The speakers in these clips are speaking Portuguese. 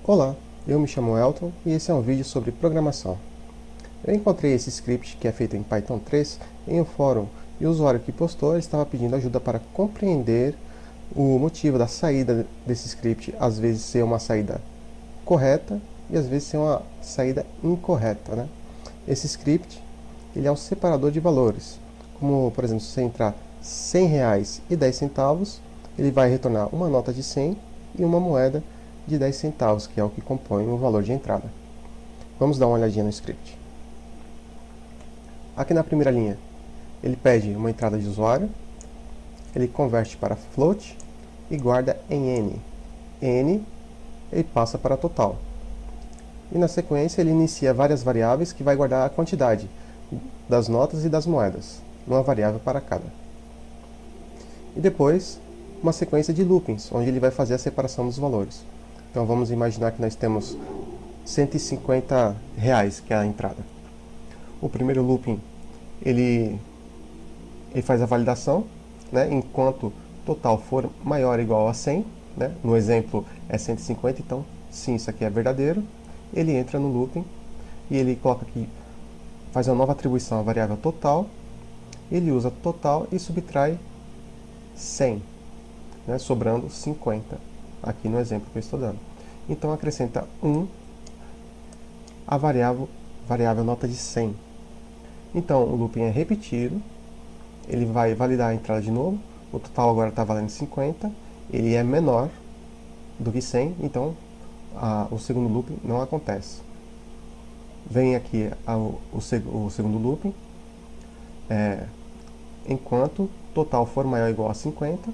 Olá, eu me chamo Elton e esse é um vídeo sobre programação. Eu encontrei esse script que é feito em Python 3 em um fórum e o usuário que postou estava pedindo ajuda para compreender o motivo da saída desse script, às vezes ser uma saída correta e às vezes ser uma saída incorreta, né? Esse script ele é um separador de valores, como por exemplo, se você entrar R$ 100 e 10 centavos, ele vai retornar uma nota de 100 e uma moeda de 10 centavos, que é o que compõe o valor de entrada. Vamos dar uma olhadinha no script. Aqui na primeira linha, ele pede uma entrada de usuário, ele converte para float e guarda em n. N ele passa para total. E na sequência ele inicia várias variáveis que vai guardar a quantidade das notas e das moedas, uma variável para cada. E depois, uma sequência de loopings, onde ele vai fazer a separação dos valores. Então vamos imaginar que nós temos R$ 150, que é a entrada. O primeiro looping, ele faz a validação, né, enquanto total for maior ou igual a 100, né, no exemplo é 150, então sim, isso aqui é verdadeiro. Ele entra no looping e ele coloca aqui, faz uma nova atribuição à variável total, ele usa total e subtrai 100, né, sobrando 50, aqui no exemplo que eu estou dando. Então acrescenta 1 a variável nota de 100. Então o looping é repetido, ele vai validar a entrada de novo, o total agora está valendo 50, ele é menor do que 100, então o segundo looping não acontece. Vem aqui o segundo looping, enquanto total for maior ou igual a 50,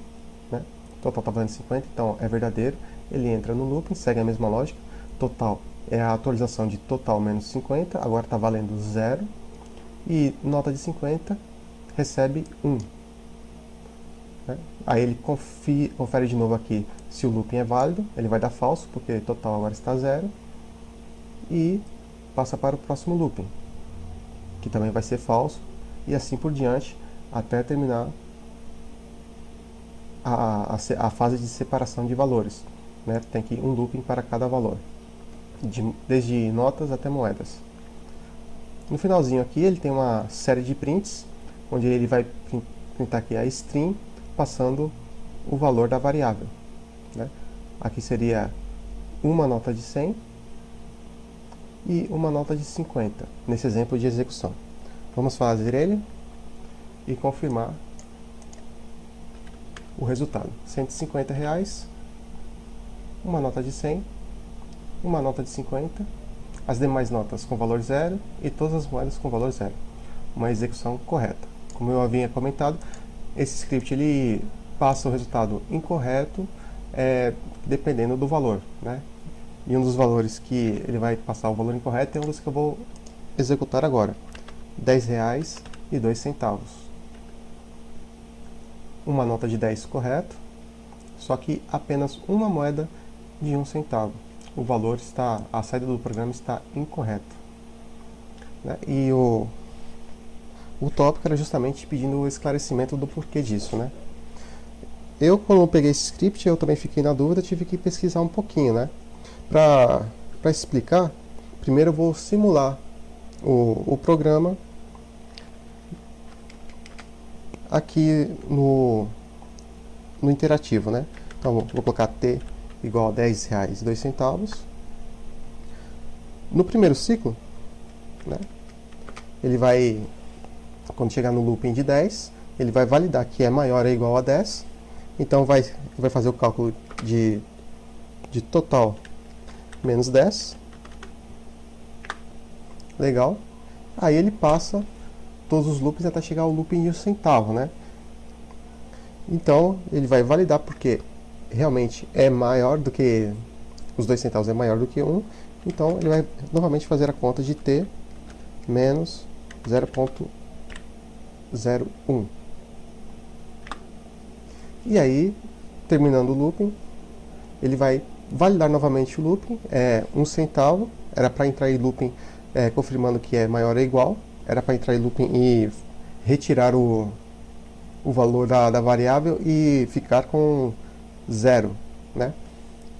né? Total está valendo 50, então é verdadeiro, ele entra no looping, segue a mesma lógica, total é a atualização de total menos 50, agora está valendo 0, e nota de 50 recebe 1. Né? Aí ele confere de novo aqui se o looping é válido, ele vai dar falso, porque total agora está 0, e passa para o próximo looping, que também vai ser falso, e assim por diante, até terminar a fase de separação de valores. Né? Tem aqui um looping para cada valor, desde notas até moedas. No finalzinho aqui ele tem uma série de prints, onde ele vai printar aqui a string, passando o valor da variável. Né? Aqui seria uma nota de 100 e uma nota de 50, nesse exemplo de execução. Vamos fazer ele e confirmar o resultado. R$ 150, uma nota de 100, uma nota de 50, as demais notas com valor 0 e todas as moedas com valor 0. Uma execução correta. Como eu havia comentado, esse script ele passa o resultado incorreto dependendo do valor. Né? E um dos valores que ele vai passar o valor incorreto é um dos que eu vou executar agora. R$ 10,02. Uma nota de 10 correto, só que apenas uma moeda de 1 centavo. O valor a saída do programa está incorreta. Né? E o tópico era justamente pedindo o esclarecimento do porquê disso. Né? Eu, quando eu peguei esse script, eu também fiquei na dúvida, tive que pesquisar um pouquinho. Né? Para explicar, primeiro eu vou simular o programa aqui no interativo, né? Então vou colocar t igual a R$ 10,02. No primeiro ciclo, né, ele vai, quando chegar no looping de 10, ele vai validar que é maior ou igual a 10, então vai fazer o cálculo de total menos 10. Legal. Aí ele passa todos os loopings até chegar ao looping de 1 centavo, né? Então ele vai validar porque realmente é maior do que os 2 centavos, é maior do que 1, então ele vai novamente fazer a conta de t menos 0,01. E aí, terminando o looping, ele vai validar novamente o looping, 1 centavo, era para entrar em looping confirmando que é maior ou igual, era para entrar em looping e retirar o valor da variável e ficar com 0, né?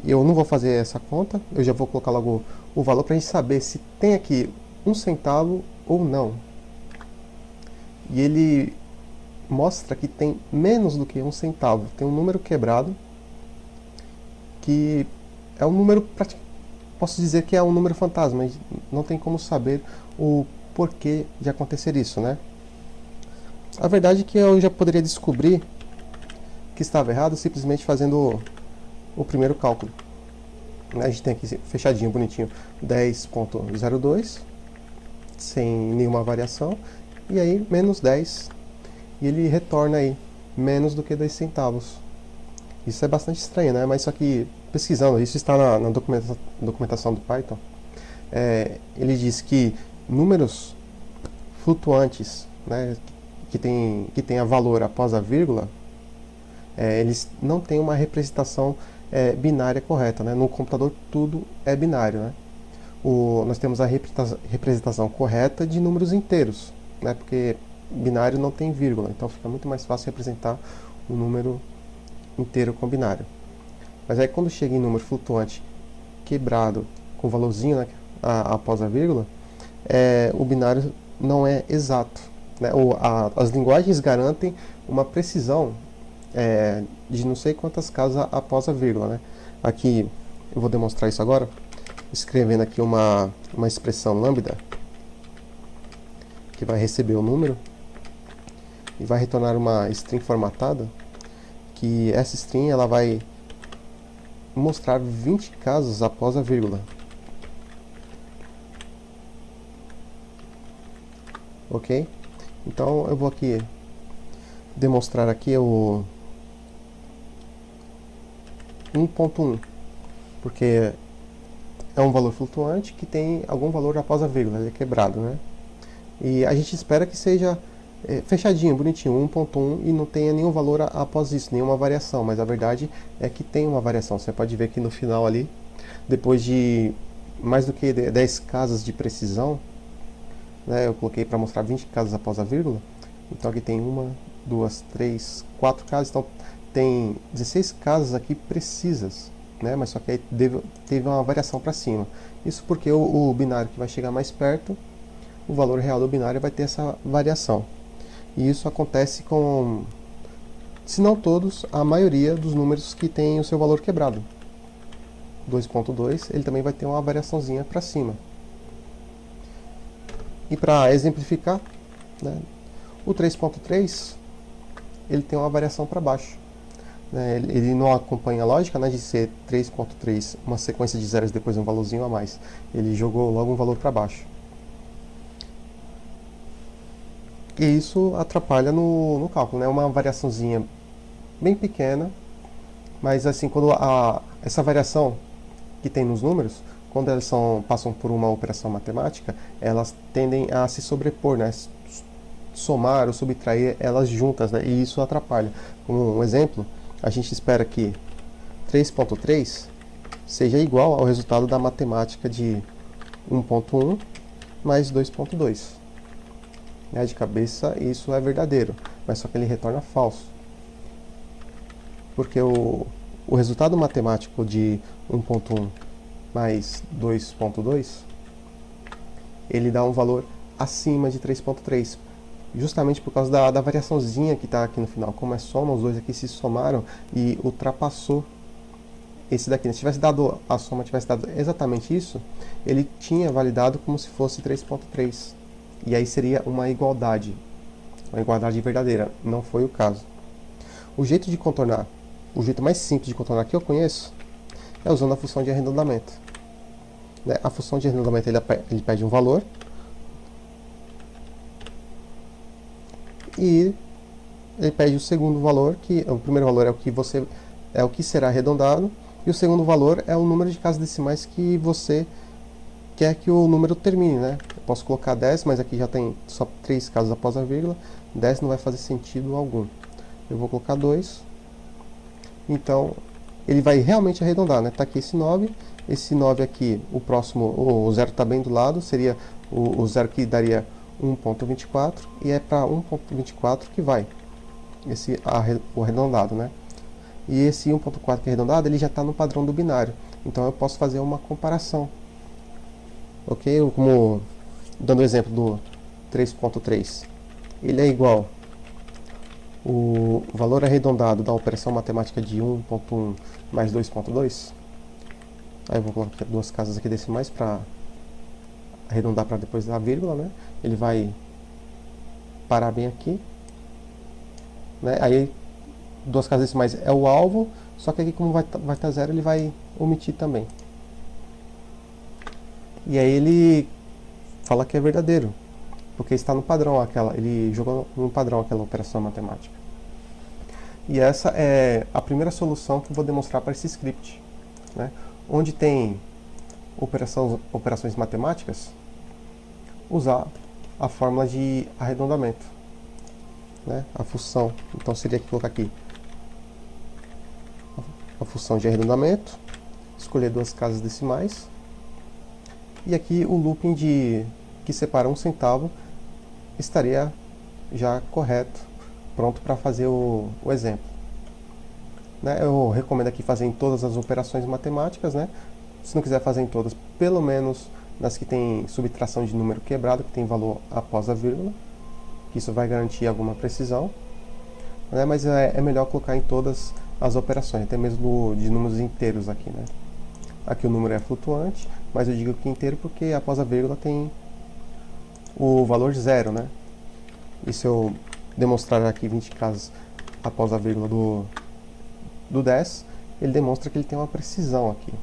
Eu não vou fazer essa conta, eu já vou colocar logo o valor para a gente saber se tem aqui 1 centavo ou não. E ele mostra que tem menos do que 1 centavo, tem um número quebrado, que é um número, posso dizer que é um número fantasma, mas não tem como saber o porquê de acontecer isso, né? A verdade é que eu já poderia descobrir que estava errado simplesmente fazendo o primeiro cálculo. A gente tem aqui fechadinho, bonitinho, 10.02, sem nenhuma variação, e aí menos 10, e ele retorna aí menos do que 2 centavos. Isso é bastante estranho, né? Mas só que pesquisando, isso está na documentação do Python, ele diz que números flutuantes, né, que tenha valor após a vírgula, eles não têm uma representação binária correta, né? No computador tudo é binário, né? Nós temos a representação correta de números inteiros, né? Porque binário não tem vírgula, então fica muito mais fácil representar um número inteiro com binário. Mas aí quando chega em número flutuante quebrado com valorzinho, né, após a vírgula, o binário não é exato, né? As linguagens garantem uma precisão de não sei quantas casas após a vírgula, né? Aqui eu vou demonstrar isso agora, escrevendo aqui uma expressão lambda que vai receber o número e vai retornar uma string formatada, que essa string ela vai mostrar 20 casas após a vírgula. Ok? Então eu vou aqui demonstrar aqui o 1.1, porque é um valor flutuante que tem algum valor após a vírgula, ele é quebrado, né? E a gente espera que seja fechadinho, bonitinho, 1.1, e não tenha nenhum valor após isso, nenhuma variação, mas a verdade é que tem uma variação. Você pode ver que no final ali, depois de mais do que 10 casas de precisão, né, eu coloquei para mostrar 20 casas após a vírgula, então aqui tem 1, 2, 3, 4 casas, então tem 16 casas aqui precisas, né, mas só que aí teve uma variação para cima. Isso porque o binário que vai chegar mais perto, o valor real do binário vai ter essa variação. E isso acontece com, se não todos, a maioria dos números que tem o seu valor quebrado. 2.2, ele também vai ter uma variaçãozinha para cima. E para exemplificar, né, o 3.3, ele tem uma variação para baixo. Né, ele não acompanha a lógica, né, de ser 3.3, uma sequência de zeros depois um valorzinho a mais. Ele jogou logo um valor para baixo. E isso atrapalha no cálculo, né? Uma variaçãozinha bem pequena, mas assim, quando essa variação que tem nos números, quando elas passam por uma operação matemática, elas tendem a se sobrepor, né? Somar ou subtrair elas juntas, né? E isso atrapalha. Como um exemplo, a gente espera que 3.3 seja igual ao resultado da matemática de 1.1 mais 2.2. De cabeça isso é verdadeiro, mas só que ele retorna falso, porque o resultado matemático de 1.1 mais 2.2 ele dá um valor acima de 3.3, justamente por causa da variaçãozinha que está aqui no final. Como é soma, os dois aqui se somaram e ultrapassou esse daqui. Se tivesse dado a soma, tivesse dado exatamente isso, ele tinha validado como se fosse 3.3. E aí seria uma igualdade verdadeira. Não foi o caso. O jeito de contornar, o jeito mais simples de contornar que eu conheço, é usando a função de arredondamento. Né? A função de arredondamento ele pede um valor e ele pede o segundo valor, que o primeiro valor é o que será arredondado, e o segundo valor é o número de casas decimais que você quer que o número termine, né? Eu posso colocar 10, mas aqui já tem só 3 casas após a vírgula, 10 não vai fazer sentido algum. Eu vou colocar 2, então ele vai realmente arredondar, né? Tá aqui esse 9 aqui, o próximo, o zero está bem do lado, seria o zero que daria 1.24, e é para 1.24 que vai o arredondado, né? e esse 1.4 que é arredondado, ele já está no padrão do binário. Então eu posso fazer uma comparação. Ok? Como dando o exemplo do 3.3. Ele é igual o valor arredondado da operação matemática de 1.1 mais 2.2. Aí eu vou colocar duas casas aqui decimais para arredondar para depois da vírgula, né? Ele vai parar bem aqui, né? Aí duas casas decimais é o alvo, só que aqui como vai estar zero, ele vai omitir também. E aí ele fala que é verdadeiro, porque está no padrão ele jogou no padrão aquela operação matemática. E essa é a primeira solução que eu vou demonstrar para esse script, né? Onde tem operações matemáticas, usar a fórmula de arredondamento, né? A função. Então seria que colocar aqui a função de arredondamento, escolher duas casas decimais, e aqui o looping que separa 1 centavo estaria já correto, pronto para fazer o exemplo. Né? Eu recomendo aqui fazer em todas as operações matemáticas, né? Se não quiser fazer em todas, pelo menos nas que tem subtração de número quebrado, que tem valor após a vírgula, que isso vai garantir alguma precisão, né? Mas é melhor colocar em todas as operações, até mesmo de números inteiros aqui, né? Aqui o número é flutuante, mas eu digo que inteiro porque após a vírgula tem o valor zero, né? E se eu demonstrar aqui 20 casas após a vírgula do 10, ele demonstra que ele tem uma precisão aqui,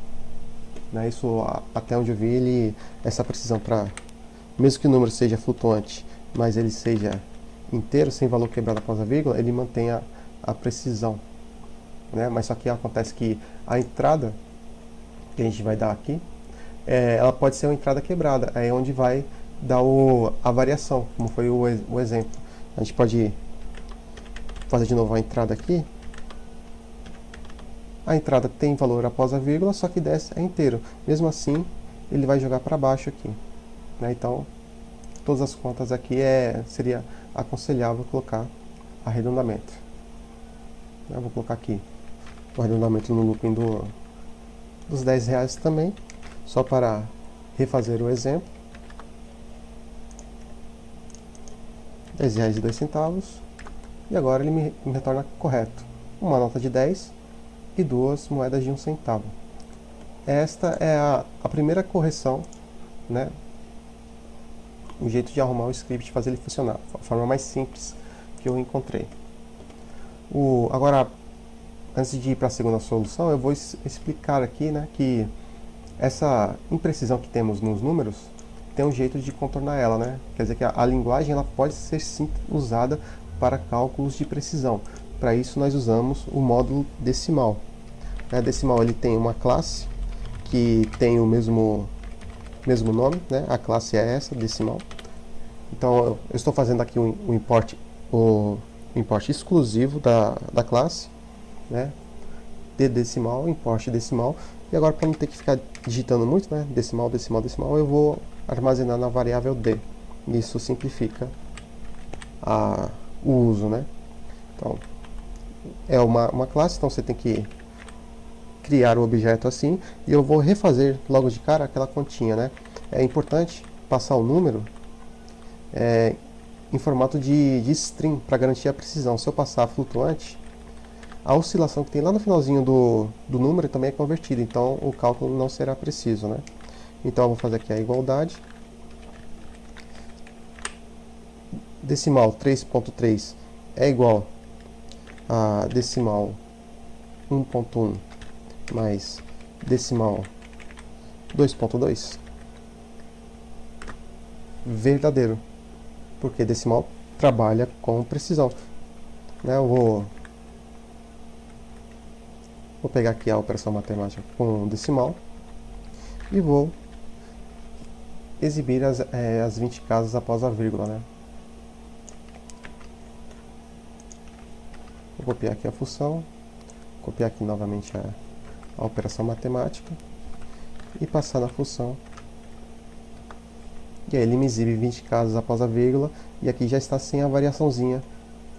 né? Isso, até onde eu vi, essa precisão para, mesmo que o número seja flutuante, mas ele seja inteiro, sem valor quebrado após a vírgula, ele mantém a precisão, né? Mas só que acontece que a entrada que a gente vai dar aqui, ela pode ser uma entrada quebrada, é onde vai dar a variação, como foi o exemplo. A gente pode fazer de novo a entrada aqui. A entrada tem valor após a vírgula, só que 10 é inteiro. Mesmo assim, ele vai jogar para baixo aqui, né? Então, todas as contas aqui seria aconselhável colocar arredondamento. Eu vou colocar aqui o arredondamento no looping dos R$10 também, só para refazer o exemplo. R$10,02. E agora ele me retorna correto. Uma nota de 10 e duas moedas de 1 centavo. Esta é a primeira correção, né? O jeito de arrumar o script, fazer ele funcionar. A forma mais simples que eu encontrei. Agora, antes de ir para a segunda solução, eu vou explicar aqui, né, que essa imprecisão que temos nos números tem um jeito de contornar ela, né? Quer dizer que a linguagem ela pode ser sim usada para cálculos de precisão. Para isso nós usamos o módulo decimal. A decimal ele tem uma classe que tem o mesmo nome, né? A classe é essa, decimal. Então eu estou fazendo aqui o import exclusivo da classe, né? De decimal, import decimal. E agora, para não ter que ficar digitando muito, né? Decimal, decimal, decimal, eu vou armazenar na variável d. Isso simplifica o uso, né? Então, é uma classe, então você tem que criar o objeto assim, e eu vou refazer logo de cara aquela continha, né? É importante passar o número em formato de string para garantir a precisão. Se eu passar flutuante, a oscilação que tem lá no finalzinho do número também é convertida, então o cálculo não será preciso, né? Então eu vou fazer aqui a igualdade. Decimal 3.3 é igual a decimal 1.1 mais decimal 2.2. Verdadeiro, porque decimal trabalha com precisão, né? Eu vou pegar aqui a operação matemática com decimal e vou exibir as 20 casas após a vírgula, né? Vou copiar aqui a função, copiar aqui novamente a operação matemática e passar na função. E aí ele me exibe 20 casas após a vírgula, e aqui já está sem a variaçãozinha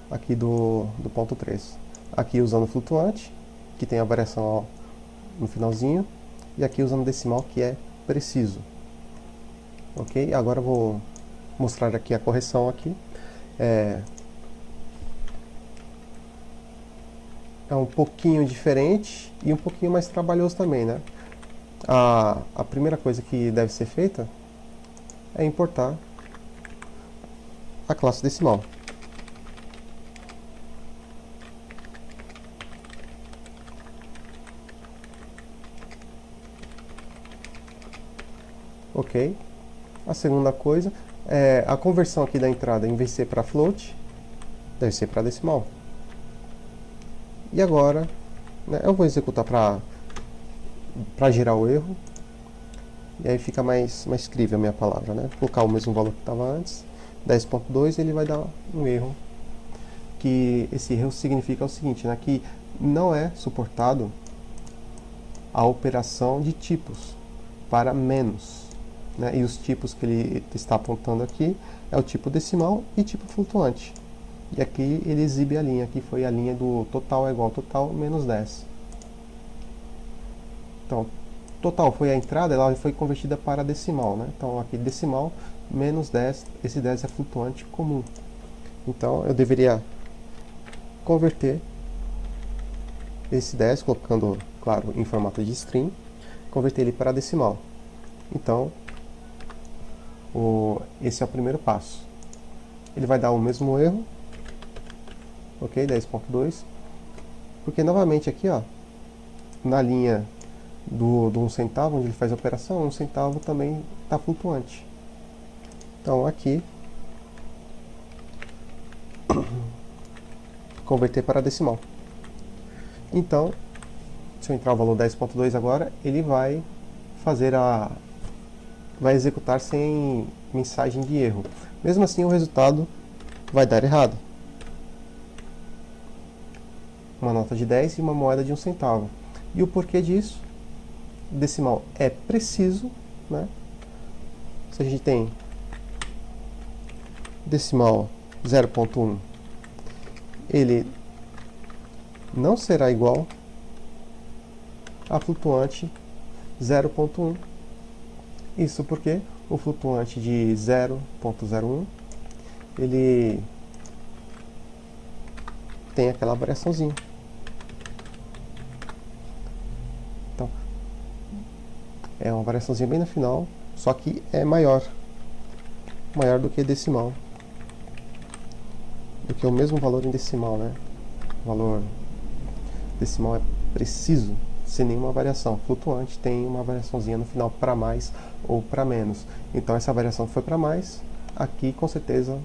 aqui do ponto 3. Aqui usando flutuante, que tem a variação no finalzinho, e aqui usando decimal, que é preciso. Ok? Agora eu vou mostrar aqui a correção aqui. É um pouquinho diferente e um pouquinho mais trabalhoso também, né? A primeira coisa que deve ser feita é importar a classe decimal. Ok? A segunda coisa é a conversão aqui da entrada, em vez de ser para float, deve ser para decimal. E agora, né, eu vou executar para gerar o erro. E aí fica mais crível a minha palavra, né? Vou colocar o mesmo valor que estava antes, 10.2, ele vai dar um erro. Que esse erro significa o seguinte, né? Que não é suportado a operação de tipos para menos. Né? E os tipos que ele está apontando aqui é o tipo decimal e tipo flutuante. E aqui ele exibe a linha, aqui foi a linha do total é igual ao total menos 10. Então, total foi a entrada, ela foi convertida para decimal, né? Então aqui decimal menos 10, esse 10 é flutuante comum. Então eu deveria converter esse 10, colocando, claro, em formato de string, converter ele para decimal. Então, esse é o primeiro passo. Ele vai dar o mesmo erro, ok, 10.2, porque novamente aqui, ó, na linha do 1 centavo, onde ele faz a operação, 1 centavo também está flutuante. Então aqui, converter para decimal. Então, se eu entrar o valor 10.2 agora, ele vai vai executar sem mensagem de erro. Mesmo assim, o resultado vai dar errado. Uma nota de 10 e uma moeda de 1 centavo. E o porquê disso? Decimal é preciso, né? Se a gente tem decimal 0.1, ele não será igual a flutuante 0.1. Isso porque o flutuante de 0.01 ele tem aquela variaçãozinha. Então, é uma variaçãozinha bem no final, só que é maior do que decimal, do que o mesmo valor em decimal, né? O valor decimal é preciso, sem nenhuma variação. Flutuante tem uma variaçãozinha no final para mais ou para menos. Então essa variação foi para mais, aqui com certeza,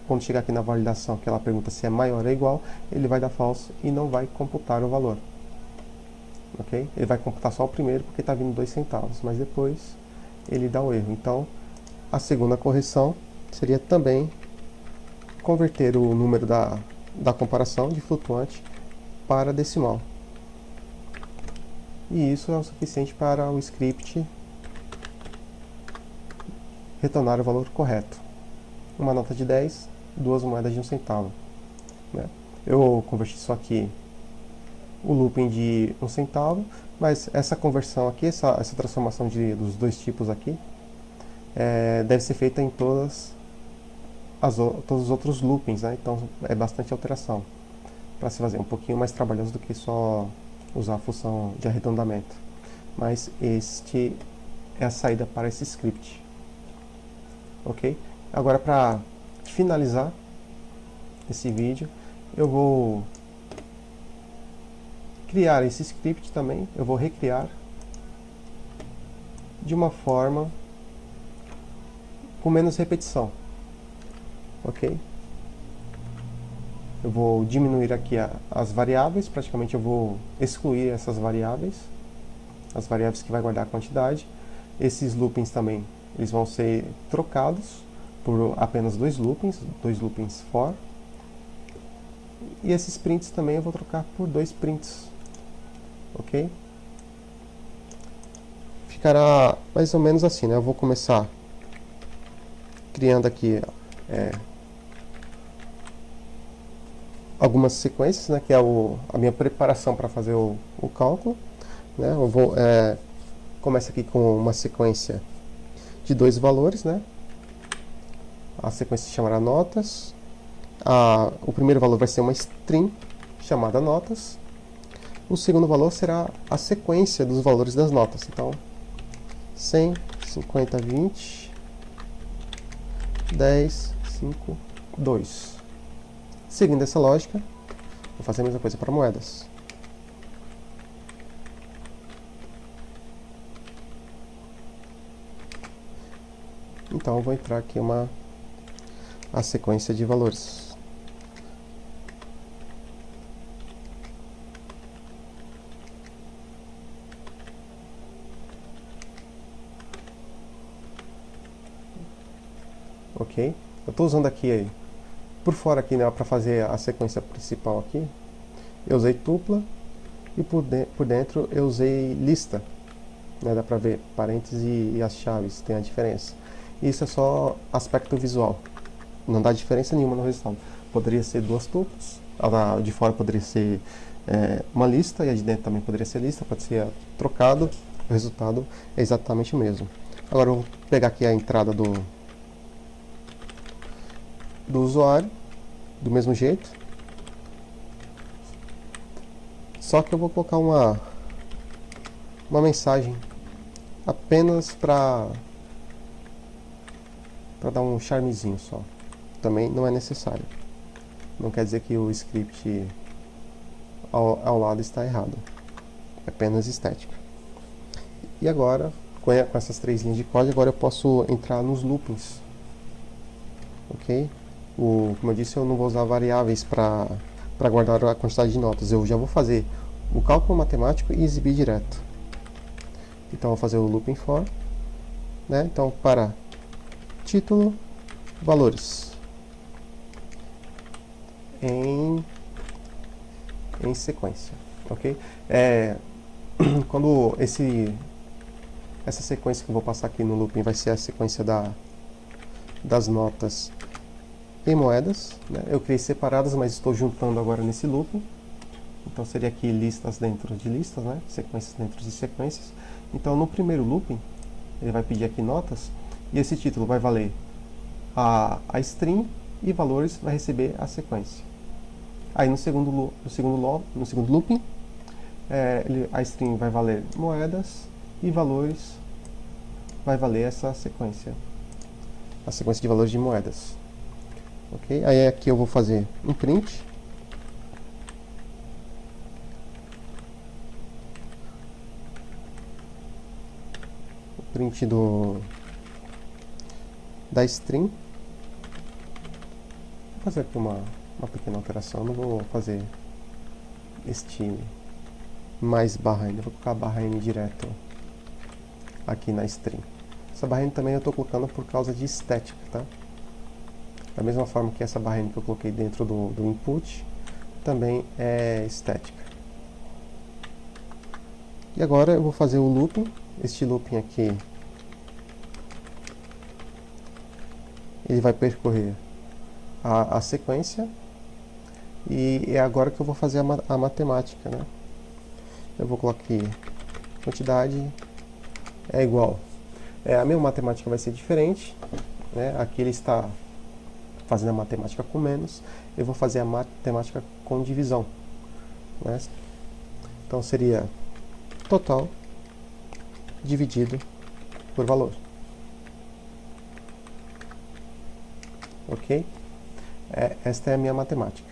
quando chegar aqui na validação, que ela pergunta se é maior ou igual, ele vai dar falso e não vai computar o valor. Ok? Ele vai computar só o primeiro porque está vindo 2 centavos, mas depois ele dá o erro. Então a segunda correção seria também converter o número da comparação de flutuante para decimal. E isso é o suficiente para o script retornar o valor correto. Uma nota de 10, 2 moedas de 1 centavo. Né? Eu converti só aqui o looping de 1 centavo, mas essa conversão aqui, essa transformação dos dois tipos aqui, deve ser feita em todos os outros loopings, né? Então é bastante alteração para se fazer, um pouquinho mais trabalhoso do que só usar a função de arredondamento. Mas este é a saída para esse script. Ok? Agora, para finalizar esse vídeo, eu vou criar esse script também, eu vou recriar de uma forma com menos repetição. Ok? Eu vou diminuir aqui as variáveis, praticamente eu vou excluir essas variáveis, as variáveis que vai guardar a quantidade. Esses loopings também, eles vão ser trocados por apenas dois loopings for. E esses prints também eu vou trocar por 2 prints. Ok? Ficará mais ou menos assim, né? Eu vou começar criando aqui algumas sequências, né, que é a minha preparação para fazer o cálculo. Né? Eu vou começa aqui com uma sequência de 2 valores, né? A sequência se chamará notas. O primeiro valor vai ser uma string chamada notas. O segundo valor será a sequência dos valores das notas. Então, 100, 50, 20, 10, 5, 2. Seguindo essa lógica, vou fazer a mesma coisa para moedas. Então, eu vou entrar aqui a sequência de valores. Ok? Eu estou usando aqui, por fora aqui, né, para fazer a sequência principal aqui, eu usei tupla e por dentro eu usei lista. Né, dá para ver parênteses e as chaves, tem a diferença. Isso é só aspecto visual, não dá diferença nenhuma no resultado. Poderia ser 2 tuplas, a de fora poderia ser uma lista e a de dentro também poderia ser lista, pode ser trocado, o resultado é exatamente o mesmo. Agora eu vou pegar aqui a entrada do usuário, do mesmo jeito, só que eu vou colocar uma mensagem apenas para dar um charmezinho só. Também não é necessário. Não quer dizer que o script ao lado está errado. É apenas estética. E agora, com essas 3 linhas de código, agora eu posso entrar nos loopings. Ok? Como eu disse, eu não vou usar variáveis para guardar a quantidade de notas. Eu já vou fazer o cálculo matemático e exibir direto. Então, eu vou fazer o looping for. Né? Então, para título, valores em sequência. Ok? Quando essa sequência que eu vou passar aqui no looping vai ser a sequência das notas em moedas, né? Eu criei separadas, mas estou juntando agora nesse looping. Então seria aqui listas dentro de listas, né? Sequências dentro de sequências. Então no primeiro looping, ele vai pedir aqui notas, e esse título vai valer a string, e valores vai receber a sequência. Aí no segundo looping, a string vai valer moedas, e valores vai valer essa sequência. A sequência de valores de moedas. Ok? Aí aqui eu vou fazer um print. O print da string. Vou fazer aqui uma pequena alteração. Não vou fazer este mais barra N. Vou colocar a barra N direto aqui na string. Essa barra N também eu estou colocando por causa de estética, tá? Da mesma forma que essa barra N que eu coloquei dentro do input, também é estética. E agora eu vou fazer o looping. Este looping aqui, ele vai percorrer a sequência, e é agora que eu vou fazer a matemática, né? Eu vou colocar aqui, quantidade é igual. A minha matemática vai ser diferente, né? Aqui ele está fazendo a matemática com menos, eu vou fazer a matemática com divisão, né? Então seria total dividido por valor. Ok? Esta é a minha matemática,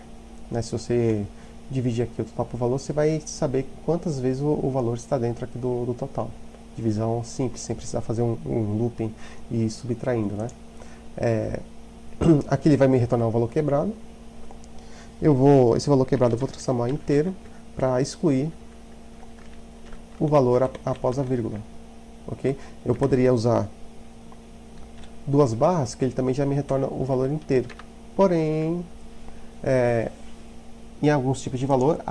né? Se você dividir aqui o total por valor, você vai saber quantas vezes o valor está dentro aqui do total. Divisão simples, sem precisar fazer um looping e subtraindo, né? Aqui ele vai me retornar o valor quebrado. Esse valor quebrado eu vou transformar inteiro para excluir o valor após a vírgula. Ok? Eu poderia usar 2 barras, que ele também já me retorna o valor inteiro. Porém, em alguns tipos de valor,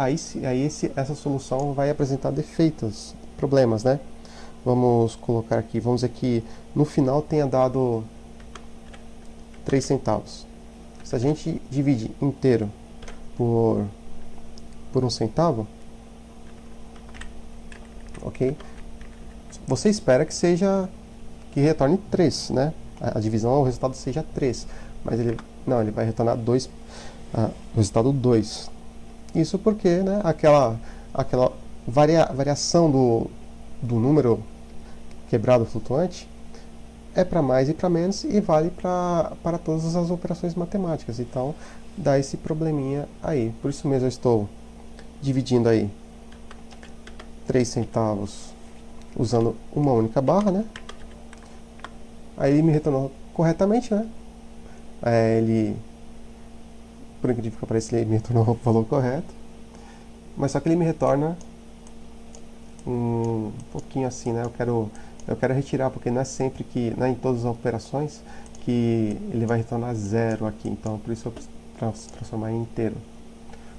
essa solução vai apresentar defeitos, problemas, né? Vamos colocar aqui, vamos dizer que no final tenha dado 3 centavos. Se a gente divide inteiro por 1 centavo, ok? Você espera que retorne 3, né? A divisão, o resultado seja 3, mas ele vai retornar 2, o resultado 2. Isso porque, né, aquela variação do número quebrado flutuante é para mais e para menos e vale para todas as operações matemáticas. Então, dá esse probleminha aí. Por isso mesmo eu estou dividindo aí 3 centavos usando uma única barra, né? Aí ele me retornou corretamente, né? Por incrível que pareça, ele me retornou o valor correto. Mas só que ele me retorna um pouquinho assim, né? Eu quero retirar, porque não é sempre não é em todas as operações que ele vai retornar 0 aqui. Então, por isso eu preciso transformar em inteiro,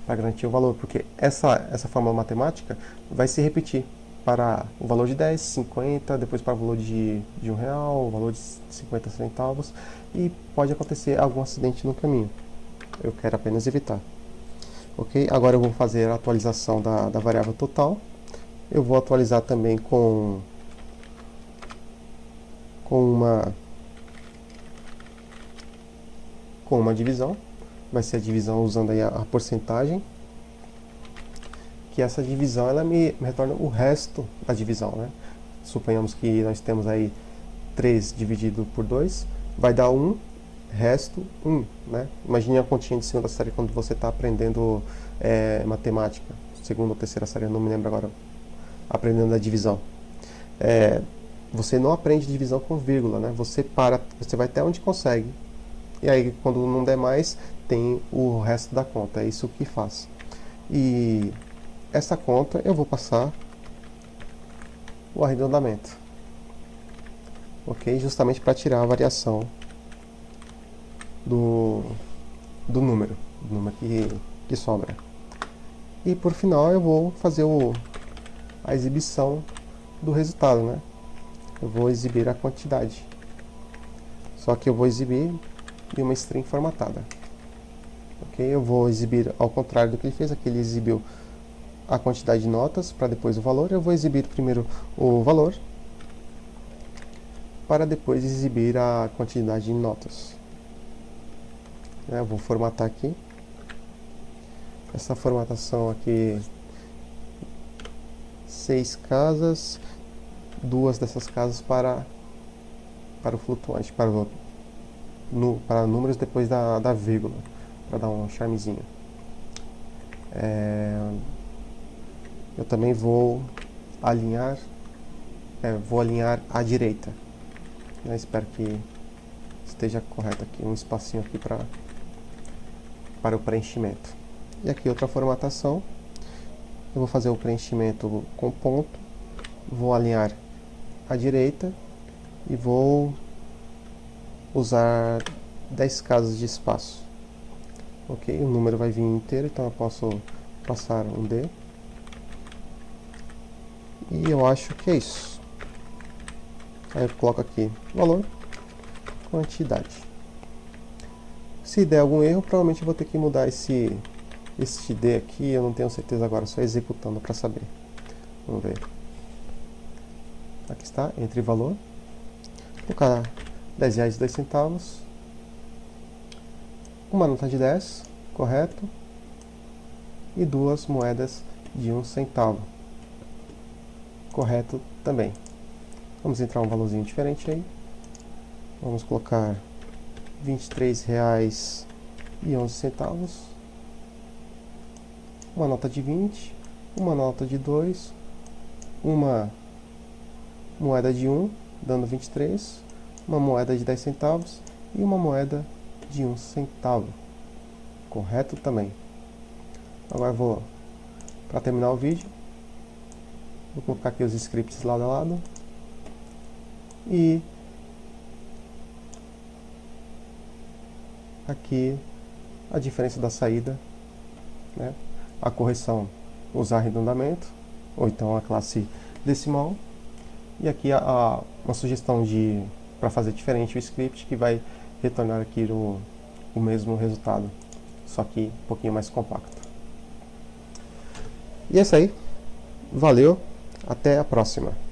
para garantir o valor, porque essa fórmula matemática vai se repetir para o valor de 10, 50, depois para o valor de R$1, o valor de 50 centavos, e pode acontecer algum acidente no caminho. Eu quero apenas evitar. Ok? Agora eu vou fazer a atualização da variável total. Eu vou atualizar também com uma divisão. Vai ser a divisão usando aí a porcentagem. Que essa divisão ela me retorna o resto da divisão, né? Suponhamos que nós temos aí 3 dividido por 2, vai dar 1, resto 1, né? Imagine a continha de segunda série quando você está aprendendo matemática, segunda ou terceira série, eu não me lembro agora, aprendendo a divisão. Você não aprende divisão com vírgula, né? Você vai até onde consegue, e aí quando não der mais, tem o resto da conta, é isso que faz. E essa conta eu vou passar o arredondamento, ok? Justamente para tirar a variação do número que sobra. E por final eu vou fazer a exibição do resultado, né? Eu vou exibir a quantidade, só que eu vou exibir em uma string formatada, ok? Eu vou exibir ao contrário do que ele fez. Aqui ele exibiu a quantidade de notas para depois o valor. Eu vou exibir primeiro o valor para depois exibir a quantidade de notas. Eu vou formatar aqui. Essa formatação aqui, 6 casas, 2 dessas casas para o flutuante, para números depois da vírgula, para dar um charmezinho. Eu também vou alinhar à direita. Eu espero que esteja correto aqui, um espacinho aqui para o preenchimento. E aqui outra formatação. Eu vou fazer o preenchimento com ponto, vou alinhar à direita e vou usar 10 casas de espaço. Ok, o número vai vir inteiro, então eu posso passar um D. E eu acho que é isso. Aí eu coloco aqui valor, quantidade. Se der algum erro, provavelmente eu vou ter que mudar esse D aqui, eu não tenho certeza agora, só executando para saber. Vamos ver. Aqui está, entre valor. Vou colocar R$10,02. Uma nota de 10, correto. E 2 moedas de 1 centavo. Correto também. Vamos entrar um valorzinho diferente aí. Vamos colocar R$23,11. Uma nota de 20, uma nota de 2, uma moeda de 1, dando 23, uma moeda de 10 centavos e uma moeda de 1 centavo. Correto também. Agora vou, para terminar o vídeo, vou colocar aqui os scripts lado a lado. E aqui a diferença da saída, né? A correção, usar arredondamento, ou então a classe decimal. E aqui uma sugestão para fazer diferente o script, que vai retornar aqui o mesmo resultado só que um pouquinho mais compacto. E é isso aí. Valeu, até a próxima.